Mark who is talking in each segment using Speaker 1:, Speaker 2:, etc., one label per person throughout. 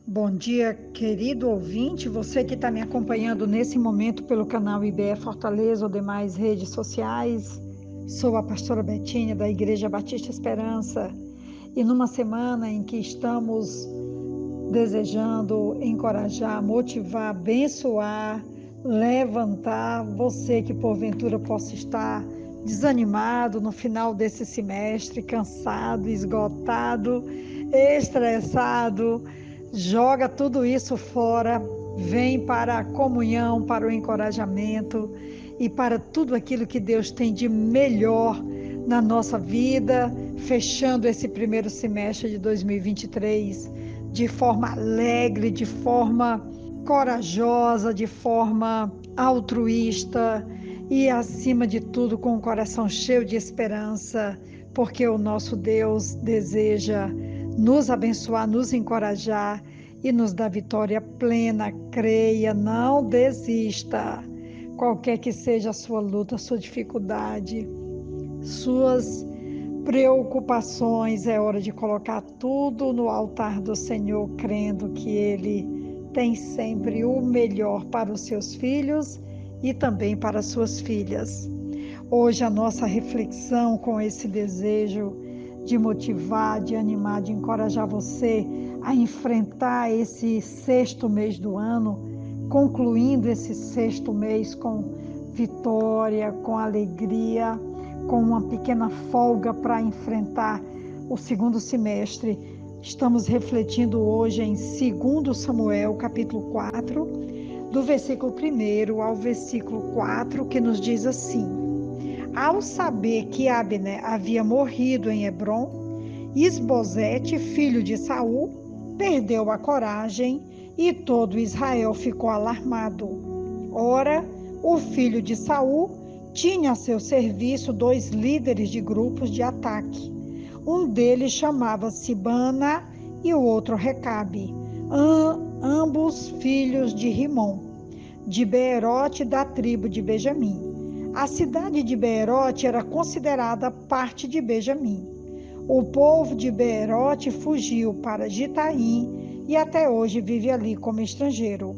Speaker 1: Bom dia, querido ouvinte, você que está me acompanhando nesse momento pelo canal IBE Fortaleza ou demais redes sociais. Sou a pastora Betinha da Igreja Batista Esperança e numa semana em que estamos desejando encorajar, motivar, abençoar, levantar você que porventura possa estar desanimado no final desse semestre, cansado, esgotado, estressado. Joga tudo isso fora, vem para a comunhão, para o encorajamento e para tudo aquilo que Deus tem de melhor na nossa vida, fechando esse primeiro semestre de 2023 de forma alegre, de forma corajosa, de forma altruísta e, acima de tudo, com o coração cheio de esperança, porque o nosso Deus deseja nos abençoar, nos encorajar e nos dar vitória plena. Creia, não desista. Qualquer que seja a sua luta, a sua dificuldade, suas preocupações, é hora de colocar tudo no altar do Senhor, crendo que Ele tem sempre o melhor para os seus filhos e também para as suas filhas. Hoje a nossa reflexão, com esse desejo de motivar, de animar, de encorajar você a enfrentar esse sexto mês do ano, concluindo esse sexto mês com vitória, com alegria, com uma pequena folga para enfrentar o segundo semestre. Estamos refletindo hoje em 2 Samuel, capítulo 4, do versículo 1 ao versículo 4, que nos diz assim: Ao saber que Abner havia morrido em Hebrom, Isbosete, filho de Saul, perdeu a coragem e todo Israel ficou alarmado. Ora, o filho de Saul tinha a seu serviço 2 líderes de grupos de ataque. Um deles chamava-se Bana e o outro Recabe, ambos filhos de Rimom, de Beerote, da tribo de Benjamim. A cidade de Beerote era considerada parte de Benjamim. O povo de Beerote fugiu para Gitaim e até hoje vive ali como estrangeiro.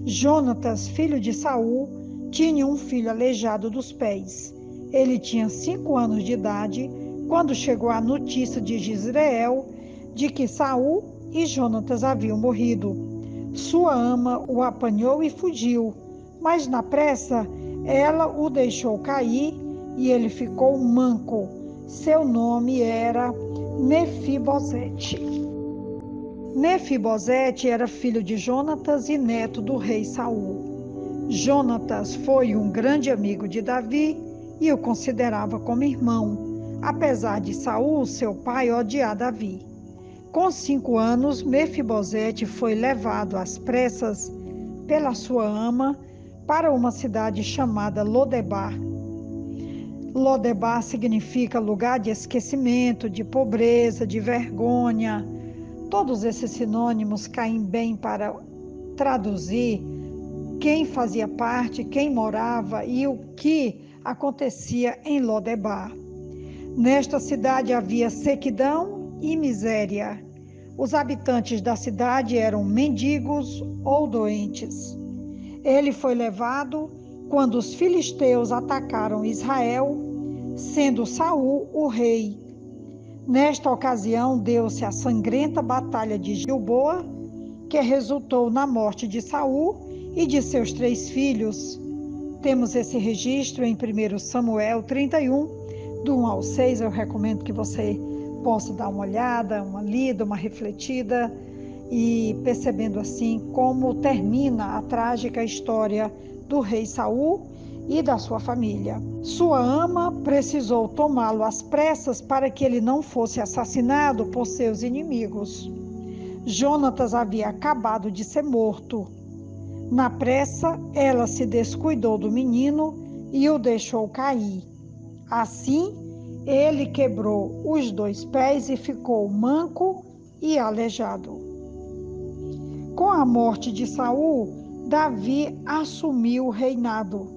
Speaker 1: Jonatas, filho de Saul, tinha um filho aleijado dos pés. Ele tinha 5 anos de idade quando chegou a notícia de Jezreel de que Saul e Jonatas haviam morrido. Sua ama o apanhou e fugiu, mas na pressa ela o deixou cair e ele ficou manco. Seu nome era Mefibosete. Mefibosete era filho de Jonatas e neto do rei Saul. Jonatas foi um grande amigo de Davi e o considerava como irmão, apesar de Saul, seu pai, odiar Davi. Com 5 anos, Mefibosete foi levado às pressas pela sua ama para uma cidade chamada Lodebar. Lodebar significa lugar de esquecimento, de pobreza, de vergonha. Todos esses sinônimos caem bem para traduzir quem fazia parte, quem morava e o que acontecia em Lodebar. Nesta cidade havia sequidão e miséria. Os habitantes da cidade eram mendigos ou doentes. Ele foi levado quando os filisteus atacaram Israel, sendo Saul o rei. Nesta ocasião deu-se a sangrenta batalha de Gilboa, que resultou na morte de Saul e de seus 3 filhos. Temos esse registro em 1 Samuel 31, do 1 ao 6. Eu recomendo que você possa dar uma olhada, uma lida, uma refletida, e percebendo assim como termina a trágica história do rei Saul e da sua família. Sua ama precisou tomá-lo às pressas para que ele não fosse assassinado por seus inimigos. Jonatas havia acabado de ser morto. Na pressa, ela se descuidou do menino e o deixou cair. Assim, ele quebrou os 2 pés e ficou manco e aleijado. Com a morte de Saul, Davi assumiu o reinado.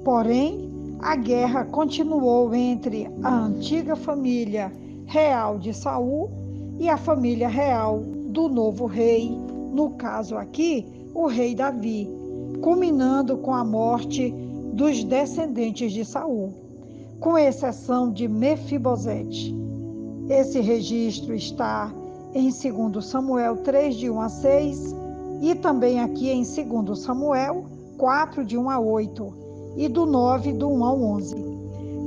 Speaker 1: Porém, a guerra continuou entre a antiga família real de Saul e a família real do novo rei no caso aqui, o rei Davi, culminando com a morte dos descendentes de Saul, com exceção de Mefibosete. Esse registro está em 2 Samuel 3, de 1 a 6, e também aqui em 2 Samuel 4, de 1 a 8, e do 9, do 1 ao 11.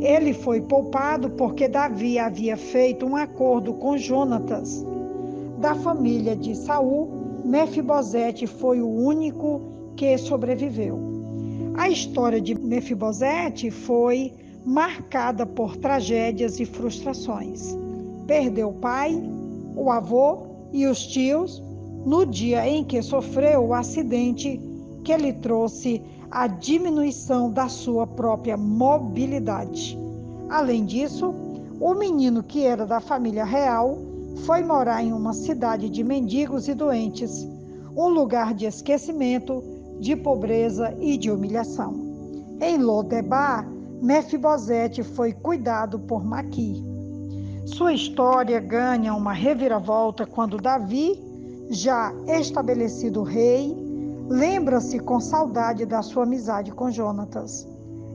Speaker 1: Ele foi poupado porque Davi havia feito um acordo com Jonatas. Da família de Saul, Mefibosete foi o único que sobreviveu. A história de Mefibosete foi marcada por tragédias e frustrações. Perdeu o pai, o avô e os tios no dia em que sofreu o acidente que lhe trouxe a diminuição da sua própria mobilidade. Além disso, o menino, que era da família real, foi morar em uma cidade de mendigos e doentes, um lugar de esquecimento, de pobreza e de humilhação. Em Lodebar, Mefibosete foi cuidado por Maqui. Sua história ganha uma reviravolta quando Davi, já estabelecido rei, lembra-se com saudade da sua amizade com Jonatas.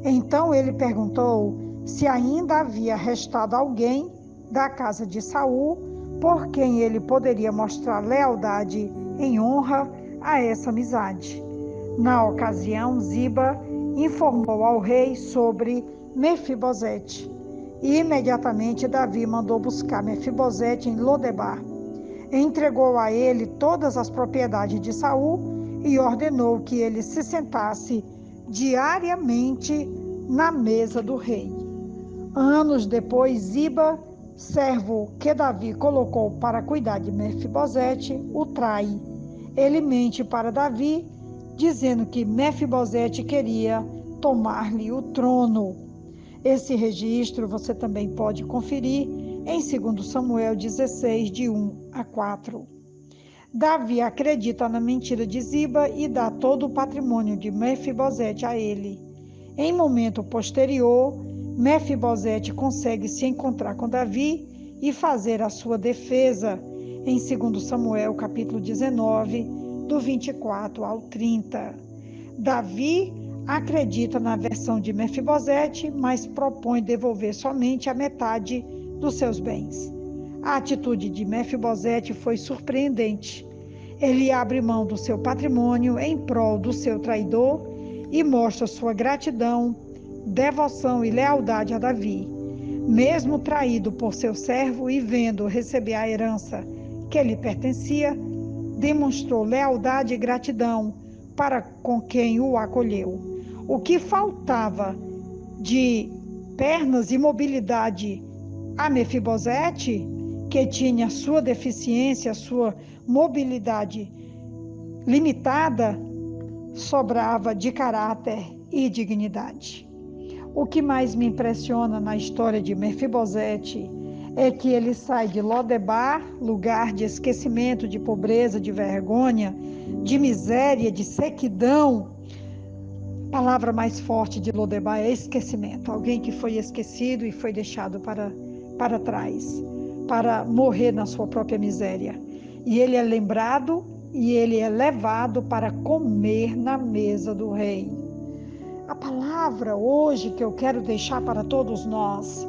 Speaker 1: Então ele perguntou se ainda havia restado alguém da casa de Saul por quem ele poderia mostrar lealdade em honra a essa amizade. Na ocasião, Ziba informou ao rei sobre Mefibosete. E imediatamente Davi mandou buscar Mefibosete em Lodebar. Entregou a ele todas as propriedades de Saul e ordenou que ele se sentasse diariamente na mesa do rei. Anos depois, Ziba, servo que Davi colocou para cuidar de Mefibosete, o trai. Ele mente para Davi, dizendo que Mefibosete queria tomar-lhe o trono. Esse registro você também pode conferir em 2 Samuel 16, de 1 a 4. Davi acredita na mentira de Ziba e dá todo o patrimônio de Mefibosete a ele. Em momento posterior, Mefibosete consegue se encontrar com Davi e fazer a sua defesa em 2 Samuel capítulo 19, do 24 ao 30. Davi acredita na versão de Mefibosete, mas propõe devolver somente a metade dos seus bens. A atitude de Mefibosete foi surpreendente. Ele abre mão do seu patrimônio em prol do seu traidor e mostra sua gratidão, devoção e lealdade a Davi. Mesmo traído por seu servo e vendo receber a herança que lhe pertencia, demonstrou lealdade e gratidão para com quem o acolheu. O que faltava de pernas e mobilidade a Mefibosete, que tinha sua deficiência, sua mobilidade limitada, sobrava de caráter e dignidade. O que mais me impressiona na história de Mefibosete é que ele sai de Lodebar, lugar de esquecimento, de pobreza, de vergonha, de miséria, de sequidão. A palavra mais forte de Lodebar é esquecimento. Alguém que foi esquecido e foi deixado para trás, para morrer na sua própria miséria. E ele é lembrado e ele é levado para comer na mesa do rei. A palavra hoje que eu quero deixar para todos nós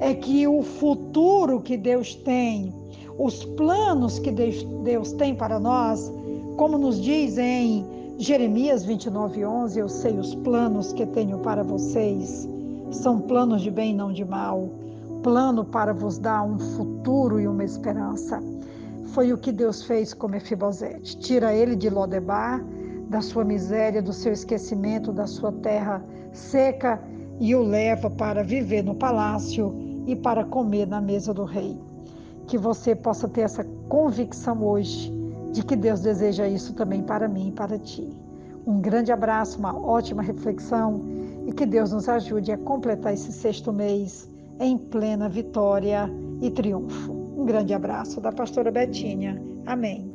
Speaker 1: é que o futuro que Deus tem, os planos que Deus tem para nós, como nos diz em Jeremias 29:11, eu sei os planos que tenho para vocês, são planos de bem e não de mal, plano para vos dar um futuro e uma esperança. Foi o que Deus fez com Mefibosete. Tira ele de Lodebar, da sua miséria, do seu esquecimento, da sua terra seca, e o leva para viver no palácio e para comer na mesa do rei. Que você possa ter essa convicção hoje de que Deus deseja isso também para mim e para ti. Um grande abraço, uma ótima reflexão e que Deus nos ajude a completar esse 6º mês em plena vitória e triunfo. Um grande abraço da pastora Betinha. Amém.